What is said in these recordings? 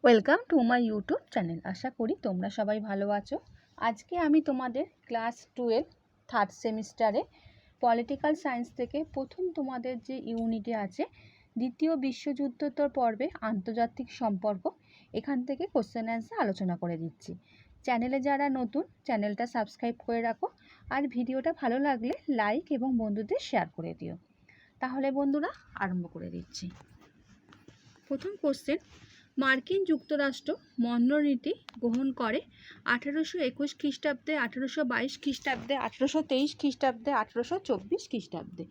Welcome to my YouTube channel. আশা করি তোমরা সবাই ভালো আছো। আজকে আমি তোমাদের ক্লাস 12 থার্ড সেমিস্টারে পলিটিক্যাল সায়েন্স থেকে প্রথম তোমাদের যে ইউনিটে আছে দ্বিতীয় বিশ্বযুদ্ধোত্তর পর্বে আন্তর্জাতিক সম্পর্ক, এখান থেকে কোশ্চেন অ্যান্সার আলোচনা করে দিচ্ছি। চ্যানেলে যারা নতুন, চ্যানেলটা সাবস্ক্রাইব করে রাখো, আর ভিডিওটা ভালো লাগলে লাইক এবং বন্ধুদের শেয়ার করে দিও। তাহলে বন্ধুরা আরম্ভ করে দিচ্ছি। প্রথম কোশ্চেন, মার্কিন যুক্তরাষ্ট্র মন্ডনীতি গ্রহণ করে 1821 খ্রিস্টাব্দে, 1822 খ্রিস্টাব্দে, 1823 খ্রিস্টাব্দে, 1824 খ্রিস্টাব্দে।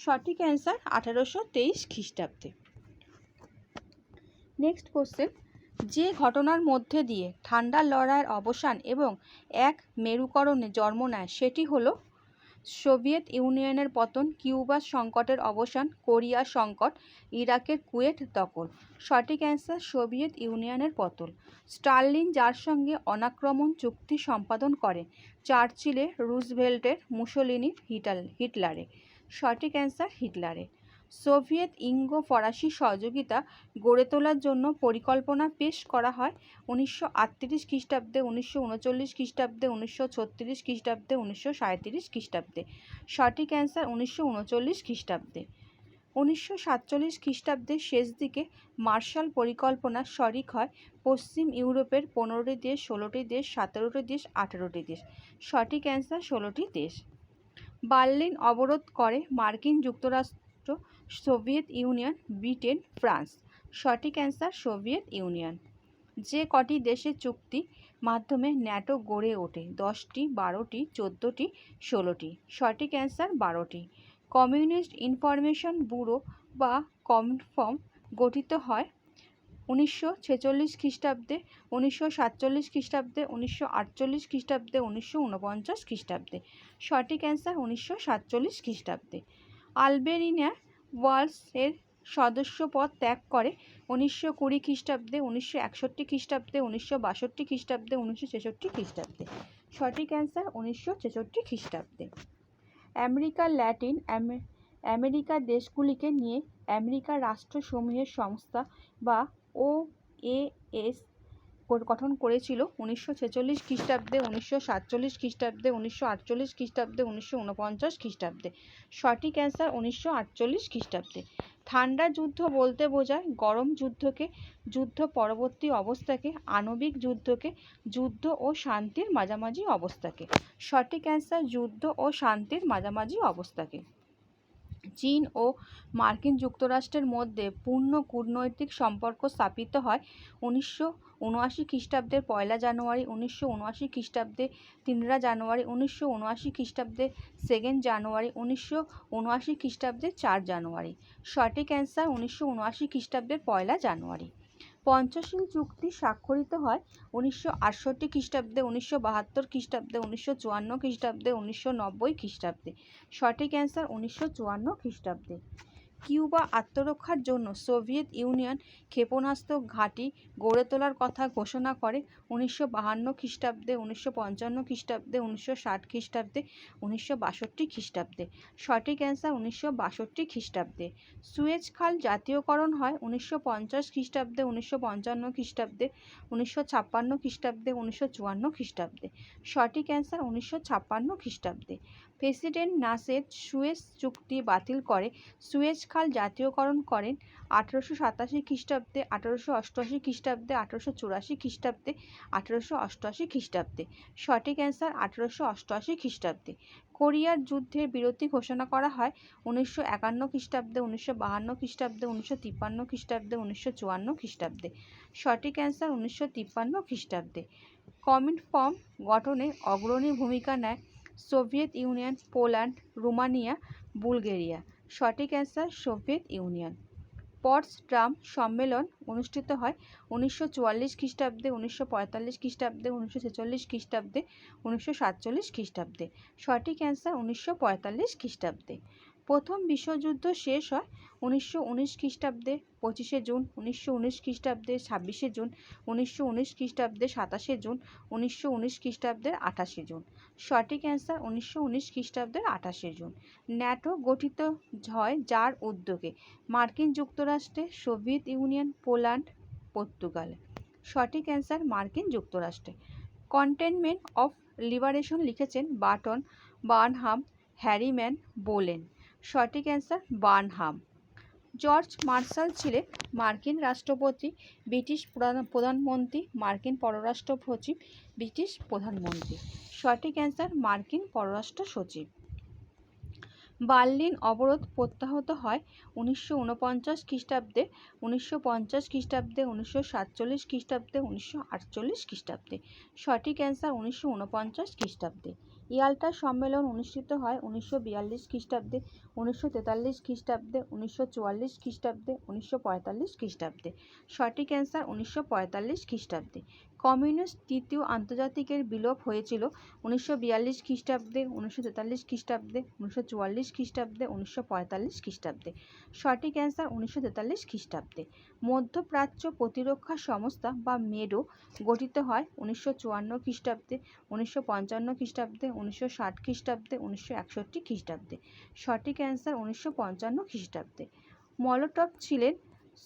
সঠিক অ্যান্সার 1823 খ্রিস্টাব্দে। নেক্সট কোশ্চেন, যে ঘটনার মধ্যে দিয়ে ঠান্ডা লড়াইয়ের অবসান এবং এক মেরুকরণে জন্ম নেয় সেটি হলো সোভিয়েত ইউনিয়নের পতন, কিউবার সংকটের অবসান, কোরিয়ার সংকট, ইরাকের কুয়েত দখল। সঠিক অ্যান্সার সোভিয়েত ইউনিয়নের পতন। স্টার্লিন যার সঙ্গে অনাক্রমণ চুক্তি সম্পাদন করেন? চার্চিলে, রুজভেল্টের, মুসোলিনি, হিটলারে। সঠিক অ্যান্সার হিটলারে। সোভিয়েত ইঙ্গো ফরাসি সহযোগিতা গড়ে তোলার জন্য পরিকল্পনা পেশ করা হয় 1938 খ্রিস্টাব্দে, 1939 খ্রিস্টাব্দে, 1936 খ্রিস্টাব্দে, 1937 খ্রিস্টাব্দে। সঠিক অ্যান্সার 1939 খ্রিস্টাব্দে। 1947 খ্রিস্টাব্দের শেষ দিকে মার্শাল পরিকল্পনা শরিক হয় পশ্চিম ইউরোপের 15টি দেশ, 16টি দেশ, 17টি দেশ, 18টি দেশ। সঠিক অ্যান্সার 16টি দেশ। বার্লিন অবরোধ করে মার্কিন যুক্তরাষ্ট্র, সোভিয়েত ইউনিয়ন, ব্রিটেন, ফ্রান্স। সঠিক অ্যান্সার সোভিয়েত ইউনিয়ন। যে কটি দেশের চুক্তি মাধ্যমে ন্যাটো গড়ে ওঠে? 10টি, 12টি, 14টি, 16টি। সঠিক অ্যান্সার 12টি। কমিউনিস্ট ইনফরমেশন ব্যুরো বা কমিনফর্ম গঠিত হয় 1946 খ্রিস্টাব্দে, 1947 খ্রিস্টাব্দে, 1948 খ্রিস্টাব্দে, 1949 খ্রিস্টাব্দে। সঠিক অ্যান্সার 1947 খ্রিস্টাব্দে। আলবেনিয়া ওয়ালস-এর সদস্য পদ ত্যাগ করে 1920 খ্রিস্টাব্দে, 1961 খ্রিস্টাব্দে, 1962 খ্রিস্টাব্দে, 1966 খ্রিস্টাব্দে। সঠিক অ্যান্সার 1966 খ্রিস্টাব্দে। আমেরিকার ল্যাটিন আমেরিকার দেশগুলিকে নিয়ে আমেরিকার রাষ্ট্রসমূহের সংস্থা বা OAS গঠন করেছিল 1946 খ্রিস্টাব্দে, 1947 খ্রিস্টাব্দে, 1948 খ্রিস্টাব্দে, 1949 খ্রিস্টাব্দে। সঠিক অ্যান্সার 1948 খ্রিস্টাব্দে। ঠান্ডা যুদ্ধ বলতে বোঝায় গরম যুদ্ধকে, যুদ্ধ পরবর্তী অবস্থাকে, আণবিক যুদ্ধকে, যুদ্ধ ও শান্তির মাঝামাঝি অবস্থাকে। সঠিক অ্যান্সার যুদ্ধ ও শান্তির মাঝামাঝি অবস্থাকে। চীন ও মার্কিন যুক্তরাষ্ট্রের মধ্যে পূর্ণ কূটনৈতিক সম্পর্ক স্থাপিত হয় 1979 খ্রিস্টাব্দের 1 জানুয়ারি, 1979 খ্রিস্টাব্দে 3 জানুয়ারি, 1979 খ্রিস্টাব্দে 2 জানুয়ারি, 1979 খ্রিস্টাব্দে 4 জানুয়ারি। সঠিক অ্যান্সার 1979 খ্রিস্টাব্দের 1 জানুয়ারি। পঞ্চশীল চুক্তি স্বাক্ষরিত হয় 1968 খ্রিস্টাব্দে, 1972 খ্রিস্টাব্দে, 1954 খ্রিস্টাব্দে, 1990 খ্রিস্টাব্দে। সঠিক অ্যান্সার 1954 খ্রিস্টাব্দে। কিউবা আত্মরক্ষার জন্য সোভিয়েত ইউনিয়ন ক্ষেপণাস্ত্র ঘাঁটি গড়ে তোলার কথা ঘোষণা করে 1952 খ্রিস্টাব্দে, 1955 খ্রিস্টাব্দে, 1960 খ্রিস্টাব্দে, 1962 খ্রিস্টাব্দে। সঠিক অ্যান্সার 1962 খ্রিস্টাব্দে। সুয়েজ খাল জাতীয়করণ হয় 1950 খ্রিস্টাব্দে, 1955 খ্রিস্টাব্দে, 1956 খ্রিস্টাব্দে, 1954 খ্রিস্টাব্দে। সঠিক অ্যান্সার 1956 খ্রিস্টাব্দে। প্রেসিডেন্ট নাসের সুয়েজ চুক্তি বাতিল করে সুয়েজ খাল জাতীয়করণ করেন 1887 খ্রিস্টাব্দে, 1888 খ্রিস্টাব্দে, 1884 খ্রিস্টাব্দে, 1888 খ্রিস্টাব্দে। সঠিক অ্যান্সার 1888 খ্রিস্টাব্দে। কোরিয়ার যুদ্ধের বিরতি ঘোষণা করা হয় 1951 খ্রিস্টাব্দে, 1952 খ্রিস্টাব্দে, 1953 খ্রিস্টাব্দে, 1954 খ্রিস্টাব্দে। সঠিক অ্যান্সার 1953 খ্রিস্টাব্দে। কমিনফর্ম গঠনে অগ্রণী ভূমিকা নেয় Soviet union, Poland, Romania, Bulgaria. সঠিক অ্যান্সার সোভিয়েত ইউনিয়ন। পটসডাম সম্মেলন অনুষ্ঠিত হয় 1944 খ্রিস্টাব্দে, 1945 খ্রিস্টাব্দে, 1946 খ্রিস্টাব্দে, 1947 খ্রিস্টাব্দে। সঠিক অ্যান্সার 1945 খ্রিস্টাব্দে। প্রথম বিশ্বযুদ্ধ শেষ হয় 1919 খ্রিস্টাব্দে 25 জুন, 1919 খ্রিস্টাব্দে 26 জুন, 1919 খ্রিস্টাব্দে 27 জুন, 1919 খ্রিস্টাব্দের 28 জুন। সঠিক অ্যান্সার 1919 খ্রিস্টাব্দের 28 জুন। ন্যাটো গঠিত হয় যার উদ্যোগে? মার্কিন যুক্তরাষ্ট্রে, সোভিয়েত ইউনিয়ন, পোল্যান্ড, পর্তুগাল। সঠিক অ্যান্সার মার্কিন যুক্তরাষ্ট্রে। কন্টেনমেন্ট অফ লিবারেশন লিখেছেন বার্টন, বার্নহাম, হ্যারিম্যান, বোলেন। সঠিক অ্যান্সার বার্নহাম। জর্জ মার্শাল ছিলেন মার্কিন রাষ্ট্রপতি, ব্রিটিশ প্রধানমন্ত্রী, মার্কিন পররাষ্ট্র সচিব, ব্রিটিশ প্রধানমন্ত্রী। সঠিক অ্যান্সার মার্কিন পররাষ্ট্র সচিব। বার্লিন অবরোধ প্রত্যাহত হয় 1949 খ্রিস্টাব্দে, 1950 খ্রিস্টাব্দে, 1947 খ্রিস্টাব্দে, 1948 খ্রিস্টাব্দে। সঠিক অ্যান্সার 1949 খ্রিস্টাব্দে। ইয়াল্টা সম্মেলন অনুষ্ঠিত হয় 1942 খ্রিস্টাব্দে, 1943 খ্রিস্টাব্দে, 1944 খ্রিস্টাব্দে, 1945 খ্রিস্টাব্দে। সঠিক অ্যান্সার 1945 খ্রিস্টাব্দে। কমিউনিস্ট তৃতীয় আন্তর্জাতিকের বিলোপ হয়েছিল 1942 খ্রিস্টাব্দে, 1943 খ্রিস্টাব্দে, 1944 খ্রিস্টাব্দে, 1945 খ্রিস্টাব্দে। সঠিক অ্যান্সার 1943 খ্রিস্টাব্দে। মধ্যপ্রাচ্য প্রতিরক্ষা সংস্থা বা মেডো গঠিত হয় 1954 খ্রিস্টাব্দে, 1955 খ্রিস্টাব্দে, 1960 খ্রিস্টাব্দে, 1961 খ্রিস্টাব্দে। সঠিক অ্যান্সার 1955 খ্রিস্টাব্দে। মলোটভ ছিলেন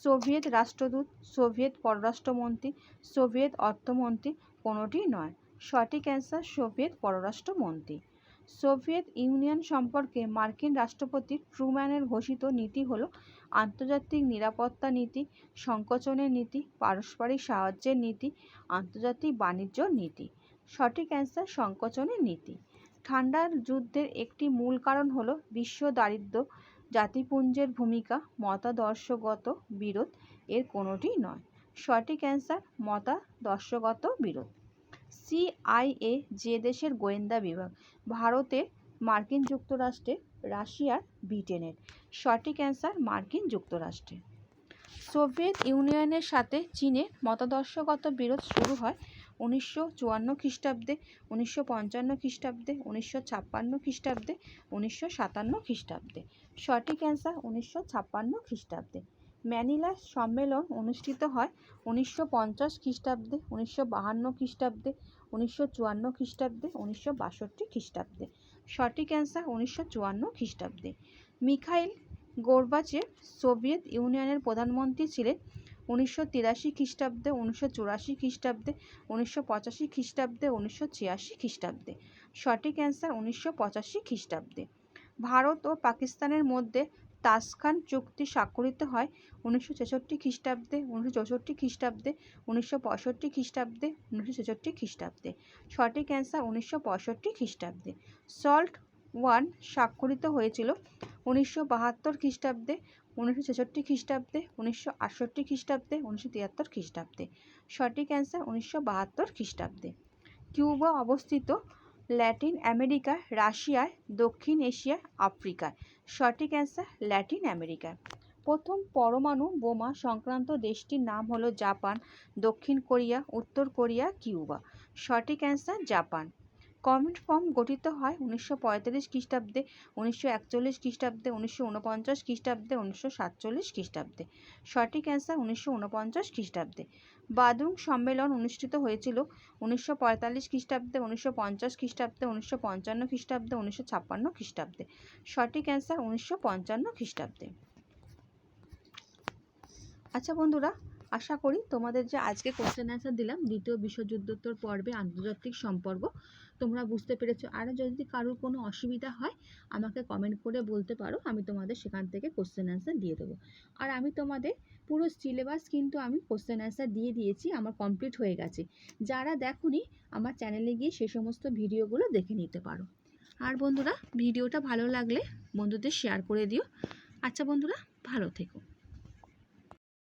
সোভিয়েত রাষ্ট্রদূত, সোভিয়েত পররাষ্ট্রমন্ত্রী, সোভিয়েত অর্থমন্ত্রী, কোনোটি নয়। সঠিক অ্যান্সার সোভিয়েত পররাষ্ট্রমন্ত্রী। সোভিয়েত ইউনিয়ন সম্পর্কে মার্কিন রাষ্ট্রপতি ট্রুম্যানের ঘোষিত নীতি হল আন্তর্জাতিক নিরাপত্তা নীতি, সংকোচনের নীতি, পারস্পরিক সাহায্যের নীতি, আন্তর্জাতিক বাণিজ্য নীতি। সঠিক অ্যান্সার সংকোচনের নীতি। ঠান্ডার যুদ্ধের একটি মূল কারণ হল বিশ্ব দারিদ্র্য, জাতিপুঞ্জের ভূমিকা, মতাদর্শগত বিরোধ, এর কোনোটি নয়। সঠিক অ্যান্সার মতাদর্শগত বিরোধ। CIA যে দেশের গোয়েন্দা বিভাগ? ভারতের, মার্কিন যুক্তরাষ্ট্রে, রাশিয়ার, ব্রিটেনের। সঠিক অ্যান্সার মার্কিন যুক্তরাষ্ট্রে। সোভিয়েত ইউনিয়নের সাথে চীনের মতাদর্শগত বিরোধ শুরু হয় 1954 খ্রিস্টাব্দে, 1955 খ্রিস্টাব্দে, 1956 খ্রিস্টাব্দে, 1957 খ্রিস্টাব্দে। সঠিক অ্যান্সার 1956 খ্রিস্টাব্দে। ম্যানিলা সম্মেলন অনুষ্ঠিত হয় 1950 খ্রিস্টাব্দে, 1952 খ্রিস্টাব্দে, 1954 খ্রিস্টাব্দে, 1962 খ্রিস্টাব্দে। সঠিক অ্যান্সার 1954 খ্রিস্টাব্দে। মিখাইল গোর্বাচেভ সোভিয়েত ইউনিয়নের প্রধানমন্ত্রী ছিলেন 1983 খ্রিস্টাব্দে, 1984 খ্রিস্টাব্দে, 1985 খ্রিস্টাব্দে, 1986 খ্রিস্টাব্দে। সঠিক অ্যান্সার 1985 খ্রিস্টাব্দে। ভারত ও পাকিস্তানের মধ্যে তাসখান চুক্তি স্বাক্ষরিত হয় 1966 খ্রিস্টাব্দে, 1964 খ্রিস্টাব্দে, 1965 খ্রিস্টাব্দে, 1966 খ্রিস্টাব্দে। সঠিক অ্যান্সার 1965 খ্রিস্টাব্দে। সল্ট ওয়ান স্বাক্ষরিত হয়েছিল 1972 খ্রিস্টাব্দে, 1966 খ্রিস্টাব্দে, 1968 খ্রিস্টাব্দে, 1973 খ্রিস্টাব্দে। সঠিক অ্যান্সার 1972 খ্রিস্টাব্দে। কিউবা অবস্থিত ল্যাটিন আমেরিকা, রাশিয়ায়, দক্ষিণ এশিয়ায়, আফ্রিকায়। সঠিক অ্যান্সার ল্যাটিন আমেরিকায়। প্রথম পরমাণু বোমা সংক্রান্ত দেশটির নাম হলো জাপান, দক্ষিণ কোরিয়া, উত্তর কোরিয়া, কিউবা। সঠিক অ্যান্সার জাপান। কমিনফর্ম গঠিত হয় 1935 খ্রিস্টাব্দে, 1941 খ্রিস্টাব্দে, 1949 খ্রিস্টাব্দে, 1947 খ্রিস্টাব্দে। সঠিক অ্যান্সার 1949 খ্রিস্টাব্দে। বাদুং সম্মেলন অনুষ্ঠিত হয়েছিল 1945 খ্রিস্টাব্দে, 1950 খ্রিস্টাব্দে, 1955 খ্রিস্টাব্দে, 1956 খ্রিস্টাব্দে। সঠিক অ্যান্সার 1955 খ্রিস্টাব্দে। আচ্ছা বন্ধুরা, আশা করি তোমাদের যে আজকে কোশ্চেন অ্যান্সার দিলাম দ্বিতীয় বিশ্বযুদ্ধোত্তর পর্বে আন্তর্জাতিক সম্পর্ক তোমরা বুঝতে পেরেছো। আর যদি কারোর কোনো অসুবিধা হয় আমাকে কমেন্ট করে বলতে পারো, আমি তোমাদের সেখান থেকে কোশ্চেন অ্যান্সার দিয়ে দেবো। আর আমি তোমাদের পুরো সিলেবাস কিন্তু আমি কোশ্চেন অ্যান্সার দিয়ে দিয়েছি, আমার কমপ্লিট হয়ে গেছে। যারা দেখোনি আমার চ্যানেলে গিয়ে সে সমস্ত ভিডিওগুলো দেখে নিতে পারো। আর বন্ধুরা, ভিডিওটা ভালো লাগলে বন্ধুদের শেয়ার করে দিও। আচ্ছা বন্ধুরা, ভালো থেকো।